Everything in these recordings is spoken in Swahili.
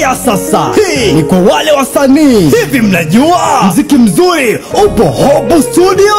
Haya sasa, hii ni kwa wale wasanii. Hivi mnajua mziki mzuri upo Hope Studio?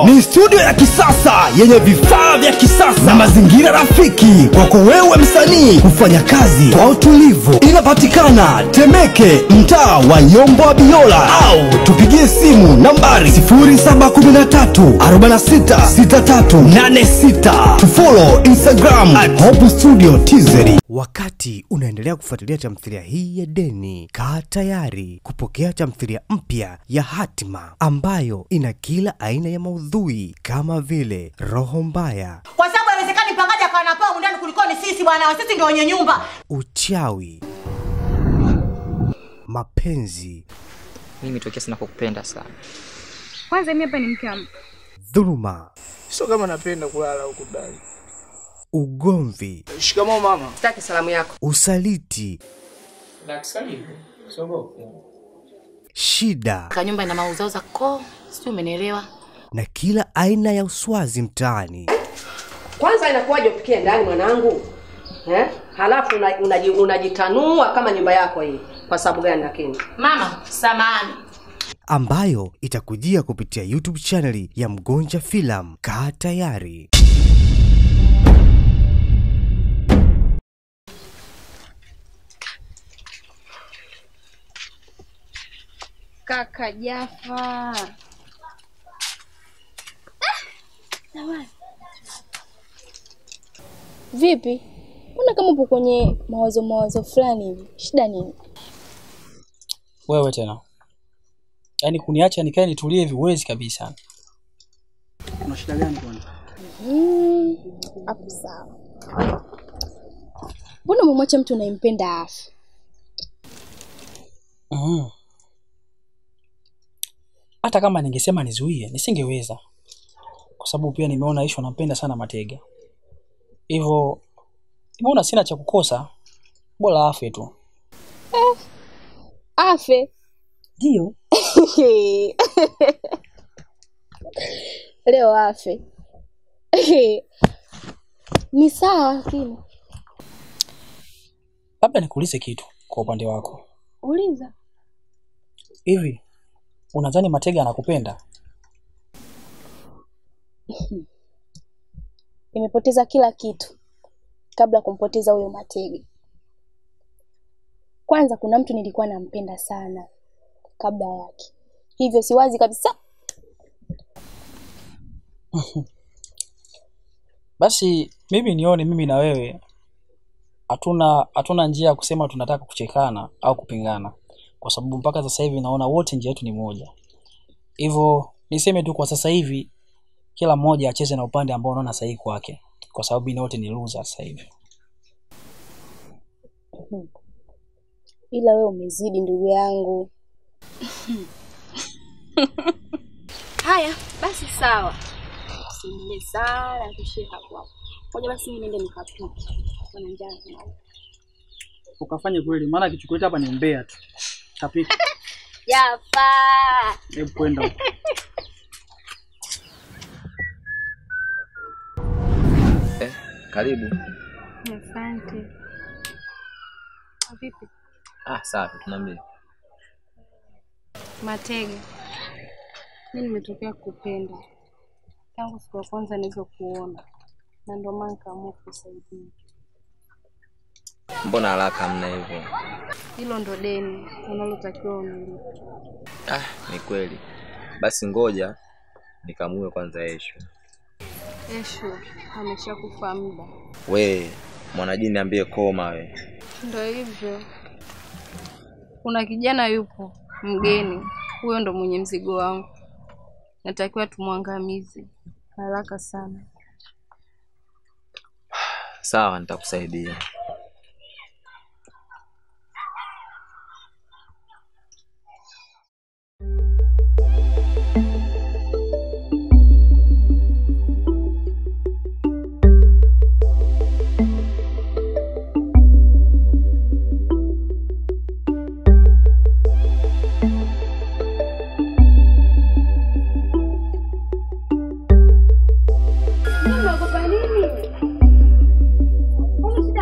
Ni studio ya kisasa yenye vifaa vya kisasa na mazingira rafiki kwako wewe msanii kufanya kazi kwa utulivu. Inapatikana Temeke, mtaa wa Yombo Biola, au tupigie simu nambari 0713466386. Tufollow Instagram @HopeStudio.tz. Wakati unaendelea kufuatilia tamthilia hii ya Deni, kaa tayari kupokea tamthilia mpya ya Hatima ambayo ina kila aina ya maudhui kama vile roho mbaya, kwa sababu haiwezekani mpangaji akawa anapoa ndani kuliko ni sisi bwana, sisi ndio wenye nyumba, uchawi, mapenzi. Mimi tokea sina kukupenda sana. Kwanza mimi hapa ni mke wangu. Dhuluma. Sio kama napenda kulala huko ndani. Ugomvi. Shikamoo mama. Sitaki salamu yako. Usaliti. Nakusalimu. Sogo. Shida. Kwa nyumba ina mauzauza ko, sio umenielewa? Na kila aina ya uswazi mtaani. Kwanza inakuwaje upikie ndani mwanangu? Halafu unajitanua kama nyumba yako hii. Kwa sababu gani lakini? Mama, samahani. Ambayo itakujia kupitia YouTube channel ya Mgonja Film. Kaa tayari. Kaka Jaffa. Vipi? Mbona kama upo kwenye mawazo fulani hivi? Shida nini? Wewe tena. Yaani kuniacha nikae nitulie hivi huwezi kabisa. Una shida gani kwani? Hapo sawa. Mbona umemwacha mtu unayempenda afu? Hata kama ningesema nizuie, nisingeweza. Kwa sababu pia nimeona Aisha anampenda sana Matega. Hivyo nimeona sina cha kukosa. Bora afe tu. Afe? Ndio. Leo afe. Ni sawa lakini. Labda nikuulize kitu kwa upande wako. Uliza. Hivi unadhani Matega anakupenda? Nimepoteza kila kitu kabla kumpoteza huyo Matega. Kwanza kuna mtu nilikuwa nampenda sana kabla yake. Hivyo siwazi kabisa. Basi mimi nione mimi na wewe hatuna njia ya kusema tunataka kuchekana au kupingana, kwa sababu mpaka sasa hivi naona wote njia yetu ni moja. Hivyo niseme tu kwa sasa hivi kila mmoja acheze na upande ambao anaona sahihi kwake, kwa sababu ni wote ni loser sasa hivi. Ila wewe umezidi ndugu yangu. Haya, basi sawa. Usiende sana tushie hapo. Ngoja basi mimi niende nikapike. Kuna njaa sana. Ukafanye kweli, maana kichukua hapa ni mbea tu. Kapika. Jaffa. Hebu kwenda. Karibu. Asante. Vipi? Safi, tunaambia. Matega. Mimi nimetokea kupenda. Tangu siku ya kwanza nilipokuona. Na ndio maana nikaamua kusaidia. Mbona haraka mna hivyo? Hilo ndo deni unalotakiwa unilipe. Ni kweli. Basi ngoja nikamue kwanza Esho. Esho ameshakufa muda. We, mwanajini niambie koma we. Ndio hivyo. Kuna kijana yupo mgeni. Huyo ndo mwenye mzigo wangu. Natakiwa tumwangamize haraka sana. Sawa, nitakusaidia.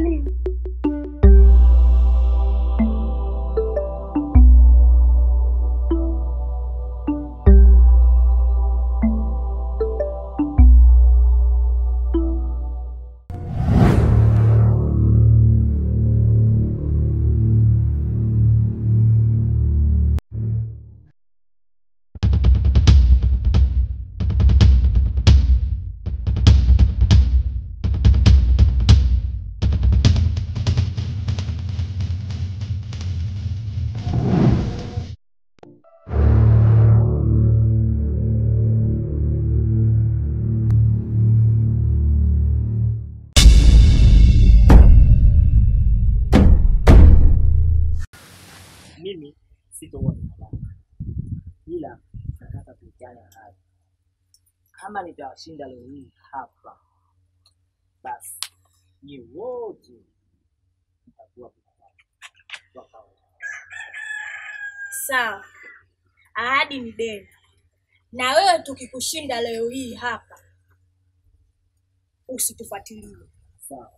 Nini? sitokuwa binadamu, ila nataka tuitane hali. Kama nitawashinda leo hii hapa, basi ni wote mtakuwa binadamu wa kawaida. Sawa, ahadi ni deni, na wewe tukikushinda leo hii hapa usitufuatilie. Sawa.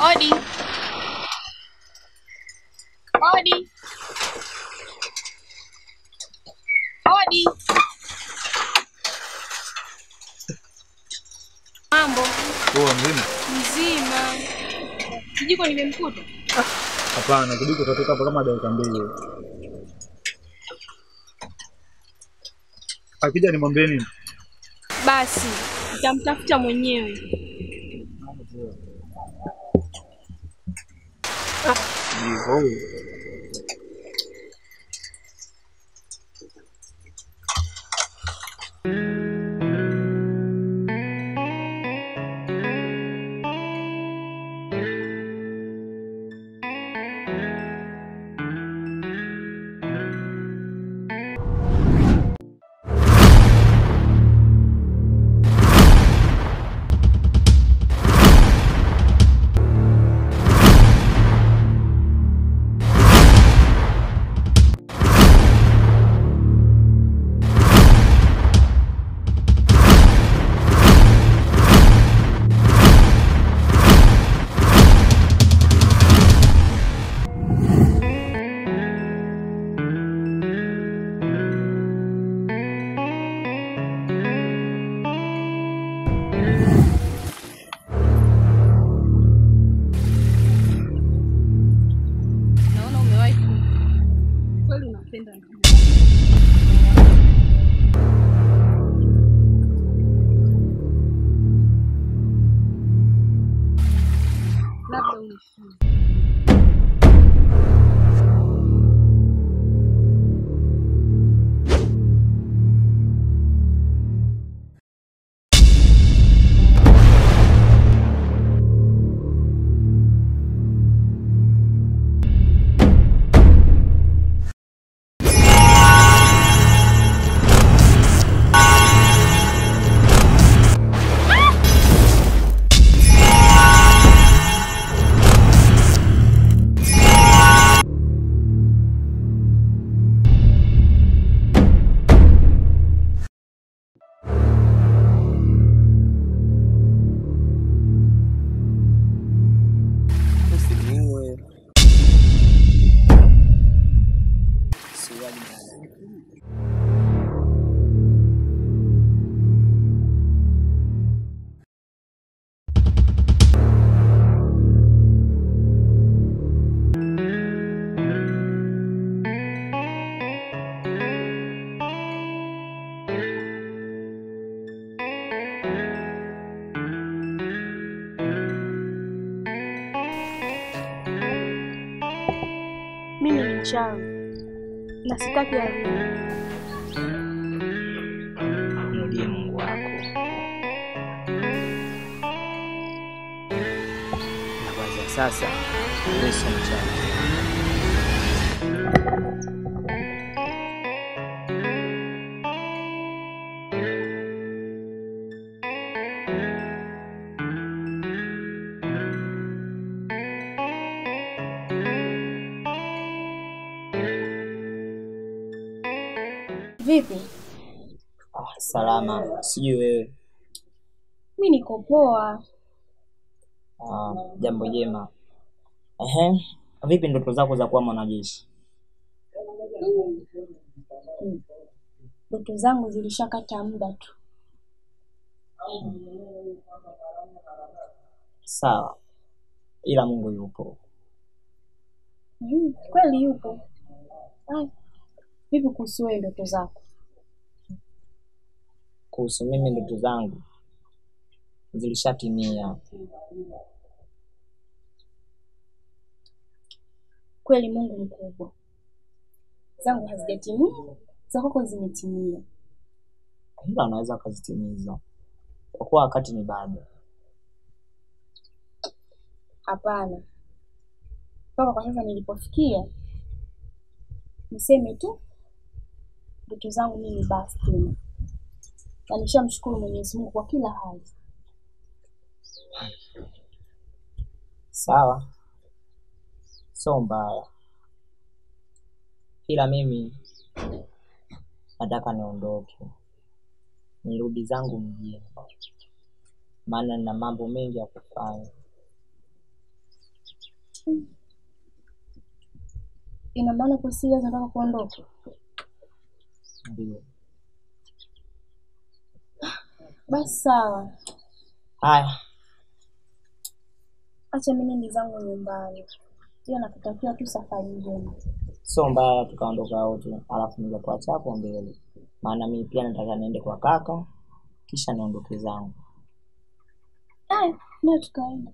Odi. Odi. Odi. Mambo. Poa mzima? Mzima. Kijiko nimemkuta? Hapana, kijiko tutatoka hapa kama dakika 2. Akija nimwambie nini? Basi, nitamtafuta mwenyewe. Mimi ni mchawi na sitaki arudi. Ndiye Mungu wako. Na kwanza sasa Yesu mchawi. Vipi? Salama. Sijui wewe. Mi niko poa. Jambo jema. Vipi ndoto zako za kuwa mwanajeshi? Ndoto zangu zilishakata muda tu. Sawa. Ila Mungu yupo. Kweli yupo. Vipi kuhusu wewe ndoto zako? Kuhusu mimi ndoto zangu zilishatimia. Kweli Mungu mkubwa. Zangu hazijatimia, za kwako zimetimia. Ila anaweza kuzitimiza. Kwa kuwa wakati ni bado. Hapana. Kwa sasa nilipofikia, niseme tu ndoto zangu mimi basi tena. Na nishamshukuru Mwenyezi Mungu kwa kila hali. Sawa. Sio mbaya. Ila mimi nataka niondoke. Nirudi zangu mjini. Maana nina mambo mengi ya kufanya. Ina maana kwa siri nataka kuondoka? Ndio. Basi sawa. Haya. Acha mimi niende zangu nyumbani. Pia nakutakia tu safari njema. Sio mbaya tukaondoka wote, alafu ningekuacha hapo mbele. Maana mimi pia nataka niende kwa kaka kisha niondoke zangu. Ndio tukaenda.